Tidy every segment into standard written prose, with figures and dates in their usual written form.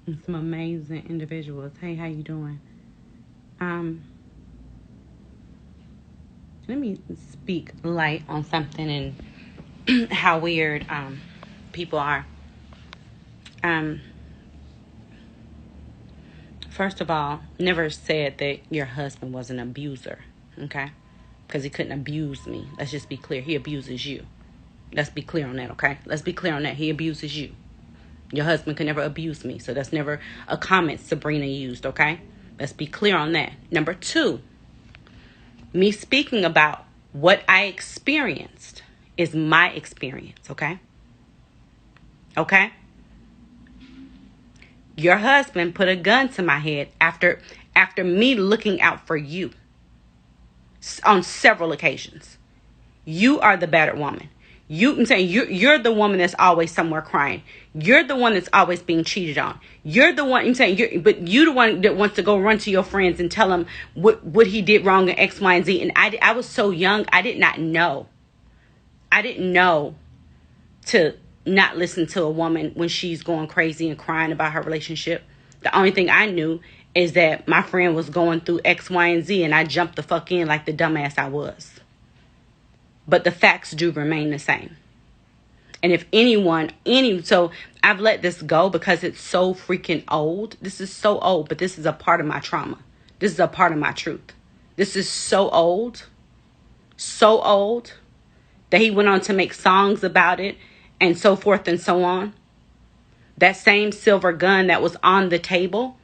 and some amazing individuals. Hey, how you doing? Um, Let me speak light on something and how weird people are. Um, First of all, never said that your husband was an abuser, okay? Because he couldn't abuse me. Let's just be clear. He abuses you. Let's be clear on that, okay? Let's be clear on that. He abuses you. Your husband could never abuse me. So that's never a comment Sabrina used, okay? Let's be clear on that. Number two, me speaking about what I experienced is my experience, okay? Okay? Your husband put a gun to my head after me looking out for you on several occasions. You are the battered woman. I'm saying you're the woman that's always somewhere crying. You're the one that's always being cheated on. You're the one. I'm saying but you the one that wants to go run to your friends and tell them what he did wrong in X, Y, and Z. And I was so young, I did not know. I didn't know to not listen to a woman when she's going crazy and crying about her relationship. The only thing I knew is that my friend was going through X, Y, and Z, and I jumped the fuck in like the dumbass I was. But the facts do remain the same. And if so I've let this go because it's so freaking old. This is so old, but this is a part of my trauma. This is a part of my truth. This is so old that he went on to make songs about it and so forth and so on. That same silver gun that was on the table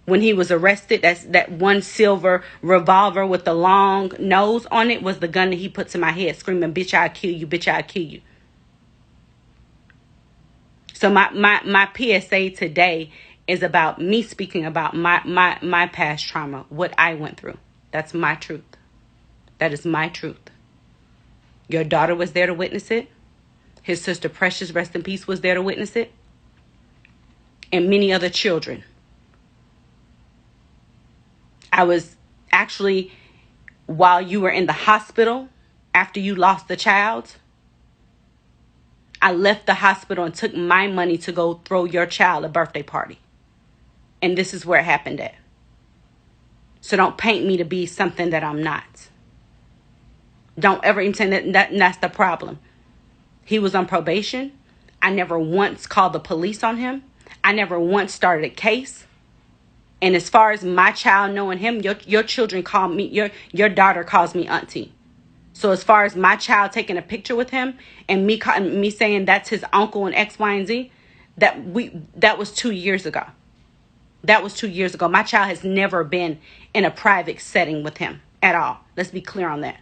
when he was arrested, that one silver revolver with the long nose on it was the gun that he put to my head, screaming, "Bitch, I'll kill you, bitch, I'll kill you." So my PSA today is about me speaking about my past trauma, what I went through. That's my truth. That is my truth. Your daughter was there to witness it. His sister Precious, rest in peace, was there to witness it. And many other children. I was actually, while you were in the hospital, after you lost the child, I left the hospital and took my money to go throw your child a birthday party. And this is where it happened at. So don't paint me to be something that I'm not. Don't ever even say that's the problem. He was on probation. I never once called the police on him. I never once started a case. And as far as my child knowing him, your children call me, your daughter calls me auntie. So as far as my child taking a picture with him and me saying that's his uncle and X, Y, and Z, that was 2 years ago. That was 2 years ago. My child has never been in a private setting with him at all. Let's be clear on that.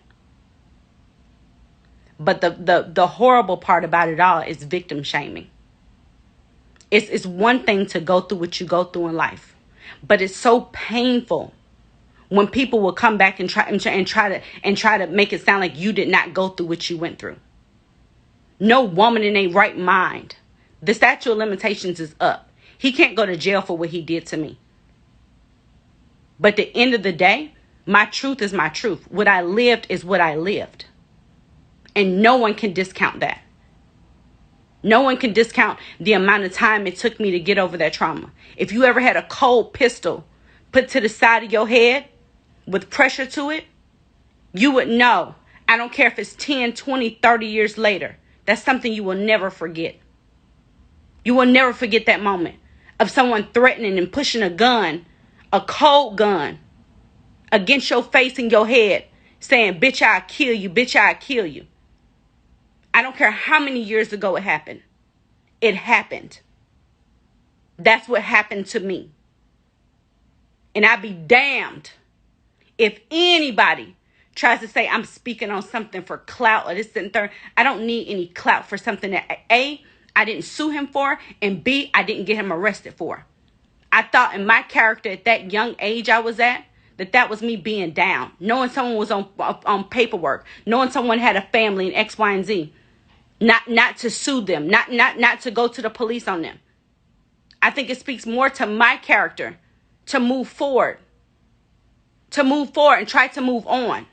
But the horrible part about it all is victim shaming. It's one thing to go through what you go through in life. But it's so painful when people will come back and try to make it sound like you did not go through what you went through. No woman in a right mind. The statute of limitations is up. He can't go to jail for what he did to me. But at the end of the day, my truth is my truth. What I lived is what I lived. And no one can discount that. No one can discount the amount of time it took me to get over that trauma. If you ever had a cold pistol put to the side of your head with pressure to it, you would know. I don't care if it's 10, 20, 30 years later. That's something you will never forget. You will never forget that moment of someone threatening and pushing a gun, a cold gun, against your face and your head, saying, "Bitch, I'll kill you, bitch, I'll kill you." I don't care how many years ago it happened. It happened. That's what happened to me. And I'd be damned if anybody tries to say I'm speaking on something for clout or this and third. I don't need any clout for something that A, I didn't sue him for, and B, I didn't get him arrested for. I thought in my character at that young age I was at, that was me being down. Knowing someone was on paperwork. Knowing someone had a family and X, Y, and Z. Not to sue them. Not to go to the police on them. I think it speaks more to my character to move forward. To move forward and try to move on.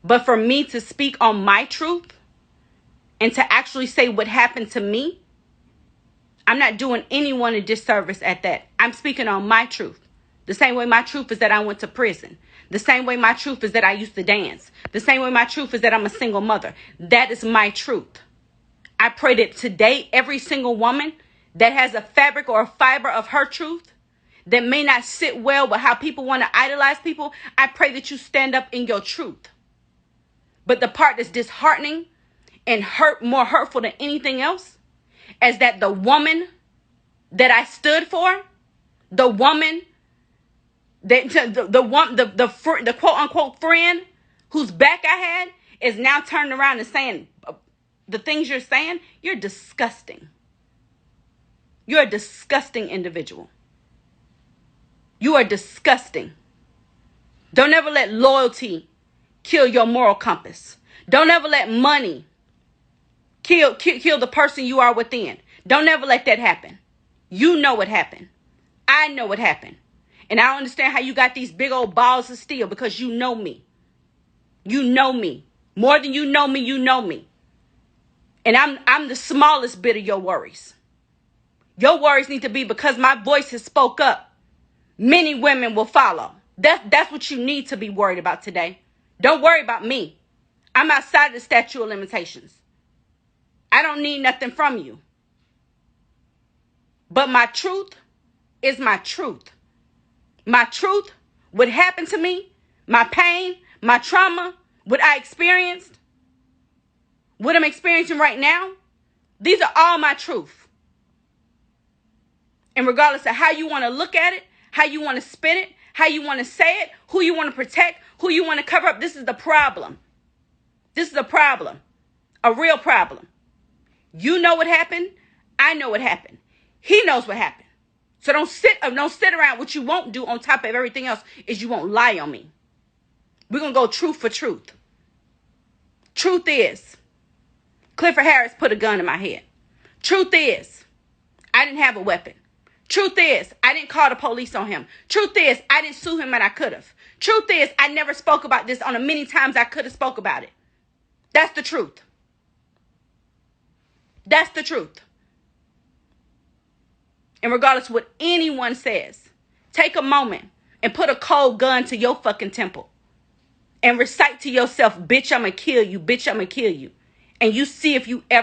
But for me to speak on my truth and to actually say what happened to me, I'm not doing anyone a disservice at that. I'm speaking on my truth. The same way my truth is that I went to prison. The same way my truth is that I used to dance. The same way my truth is that I'm a single mother. That is my truth. I pray that today, every single woman that has a fabric or a fiber of her truth that may not sit well with how people want to idolize people, I pray that you stand up in your truth. But the part that's disheartening and more hurtful than anything else is that the woman that I stood for, the woman that the quote unquote friend whose back I had, is now turning around and saying the things you're saying. You're disgusting. You're a disgusting individual. You are disgusting. Don't ever let loyalty kill your moral compass. Don't ever let money kill the person you are within. Don't ever let that happen. You know what happened. I know what happened. And I don't understand how you got these big old balls of steel, because you know me. You know me. More than you know me, you know me. And I'm the smallest bit of your worries. Your worries need to be, because my voice has spoke up, many women will follow. That's what you need to be worried about today. Don't worry about me. I'm outside the statute of limitations. I don't need nothing from you. But my truth is my truth. My truth, what happened to me, my pain, my trauma, what I experienced, what I'm experiencing right now, these are all my truth. And regardless of how you want to look at it, how you want to spin it, how you want to say it, who you want to protect, who you want to cover up, this is the problem. This is a problem. A real problem. You know what happened. I know what happened. He knows what happened. So don't sit around. What you won't do on top of everything else is you won't lie on me. We're going to go truth for truth. Truth is, Clifford Harris put a gun in my head. Truth is, I didn't have a weapon. Truth is, I didn't call the police on him. Truth is, I didn't sue him, and I could have. Truth is, I never spoke about this on the many times I could have spoke about it. That's the truth. That's the truth. And regardless of what anyone says, take a moment and put a cold gun to your fucking temple and recite to yourself, bitch, I'm gonna kill you, bitch, I'm gonna kill you. And you see if you ever